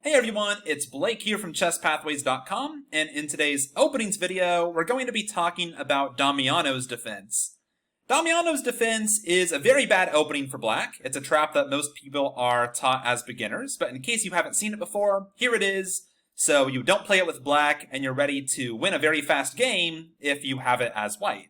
Hey everyone, it's Blake here from ChessPathways.com, and in today's openings video, we're going to be talking about Damiano's defense. Damiano's defense is a very bad opening for black. It's a trap that most people are taught as beginners, but in case you haven't seen it before, here it is, so you don't play it with black, and you're ready to win a very fast game if you have it as white.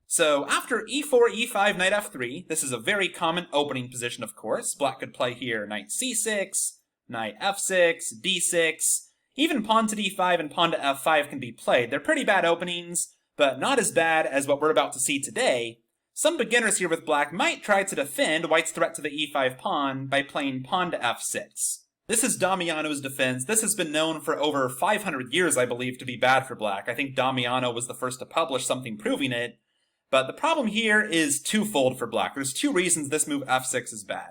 So after e4, e5, knight f3, this is a very common opening position, of course. Black could play here knight c6, knight f6, d6, even pawn to d5 and pawn to f5 can be played. They're pretty bad openings, but not as bad as what we're about to see today. Some beginners here with black might try to defend white's threat to the e5 pawn by playing pawn to f6. This is Damiano's defense. This has been known for over 500 years, I believe, to be bad for black. I think Damiano was the first to publish something proving it. But the problem here is twofold for black. There's two reasons this move f6 is bad.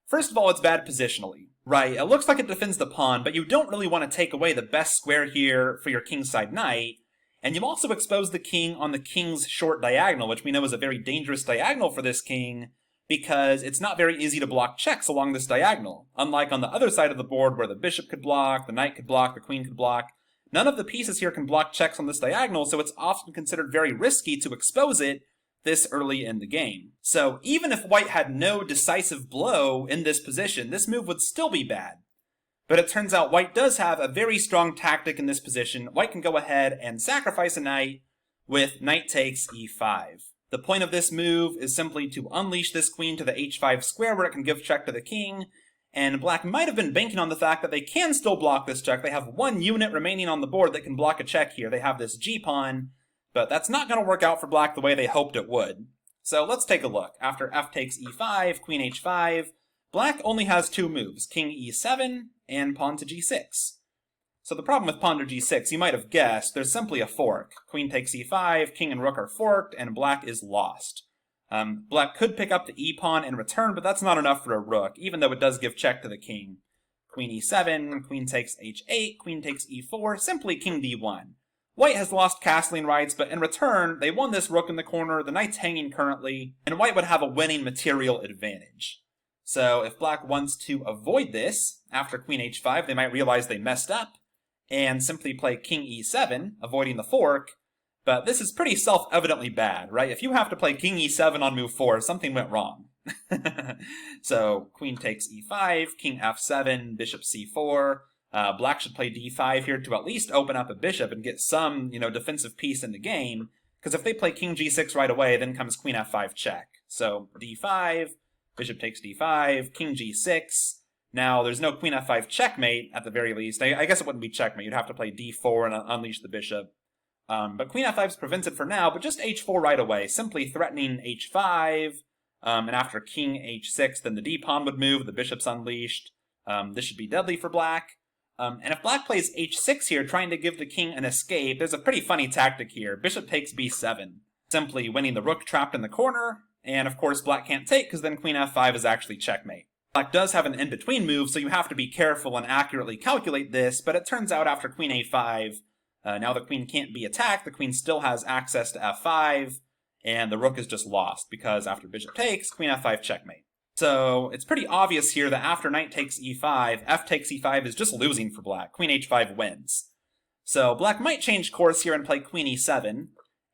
First of all, it's bad positionally. Right, it looks like it defends the pawn, but you don't really want to take away the best square here for your kingside knight. And you also expose the king on the king's short diagonal, which we know is a very dangerous diagonal for this king, because it's not very easy to block checks along this diagonal. Unlike on the other side of the board where the bishop could block, the knight could block, the queen could block. None of the pieces here can block checks on this diagonal, so it's often considered very risky to expose it this early in the game. So even if white had no decisive blow in this position, this move would still be bad. But it turns out white does have a very strong tactic in this position. White can go ahead and sacrifice a knight with knight takes e5. The point of this move is simply to unleash this queen to the h5 square where it can give check to the king, and black might have been banking on the fact that they can still block this check. They have one unit remaining on the board that can block a check here. They have this g-pawn, but that's not going to work out for black the way they hoped it would. So let's take a look. After f takes e5, queen h5, black only has two moves, king e7 and pawn to g6. So the problem with pawn to g6, you might have guessed, there's simply a fork. Queen takes e5, king and rook are forked, and black is lost. Black could pick up the e-pawn in return, but that's not enough for a rook, even though it does give check to the king. Queen e7, queen takes h8, queen takes e4, simply king d1. White has lost castling rights, but in return, they won this rook in the corner, the knight's hanging currently, and white would have a winning material advantage. So if black wants to avoid this, after queen h5, they might realize they messed up, and simply play king e7, avoiding the fork, but this is pretty self-evidently bad, right? If you have to play king e7 on move 4, something went wrong. So queen takes e5, king f7, bishop c4. Black should play d5 here to at least open up a bishop and get some, defensive piece in the game, because if they play king g6 right away, then comes queen f5 check. So d5, bishop takes d5, king g6. Now, there's no queen f5 checkmate, at the very least. I guess it wouldn't be checkmate. You'd have to play d4 and unleash the bishop. But queen f5 is prevented for now, but just h4 right away, simply threatening h5, and after king h6, then the d-pawn would move, the bishop's unleashed. This should be deadly for black. And if black plays h6 here, trying to give the king an escape, there's a pretty funny tactic here. Bishop takes b7, simply winning the rook trapped in the corner, and of course black can't take, because then queen f5 is actually checkmate. Black does have an in-between move, so you have to be careful and accurately calculate this, but it turns out after queen a5, now the queen can't be attacked, the queen still has access to f5, and the rook is just lost, because after bishop takes, queen f5 checkmate. So it's pretty obvious here that after knight takes e5, f takes e5 is just losing for black. Queen h5 wins. So black might change course here and play queen e7,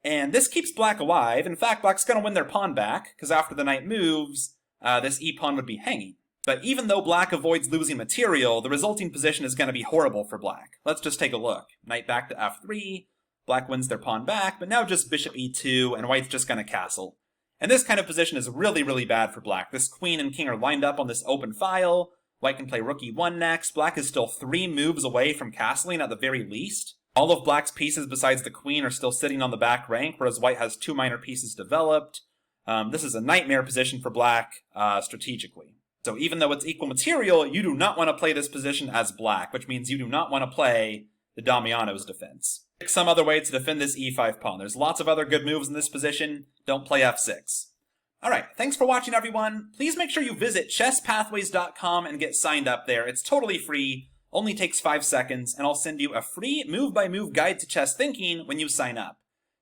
and this keeps black alive. In fact, black's going to win their pawn back, because after the knight moves, this e-pawn would be hanging. But even though black avoids losing material, the resulting position is going to be horrible for black. Let's just take a look. Knight back to f3, black wins their pawn back, but now just bishop e2, and white's just going to castle. And this kind of position is really, really bad for black. This queen and king are lined up on this open file. White can play rook e1 next. Black is still 3 moves away from castling at the very least. All of black's pieces besides the queen are still sitting on the back rank, whereas white has 2 minor pieces developed. This is a nightmare position for black strategically. So even though it's equal material, you do not want to play this position as black, which means you do not want to play the Damiano's defense. Pick some other way to defend this e5 pawn. There's lots of other good moves in this position. Don't play f6. Alright, thanks for watching everyone. Please make sure you visit ChessPathways.com and get signed up there. It's totally free, only takes 5 seconds, and I'll send you a free move-by-move guide to chess thinking when you sign up.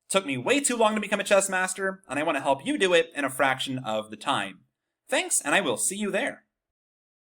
It took me way too long to become a chess master, and I want to help you do it in a fraction of the time. Thanks, and I will see you there.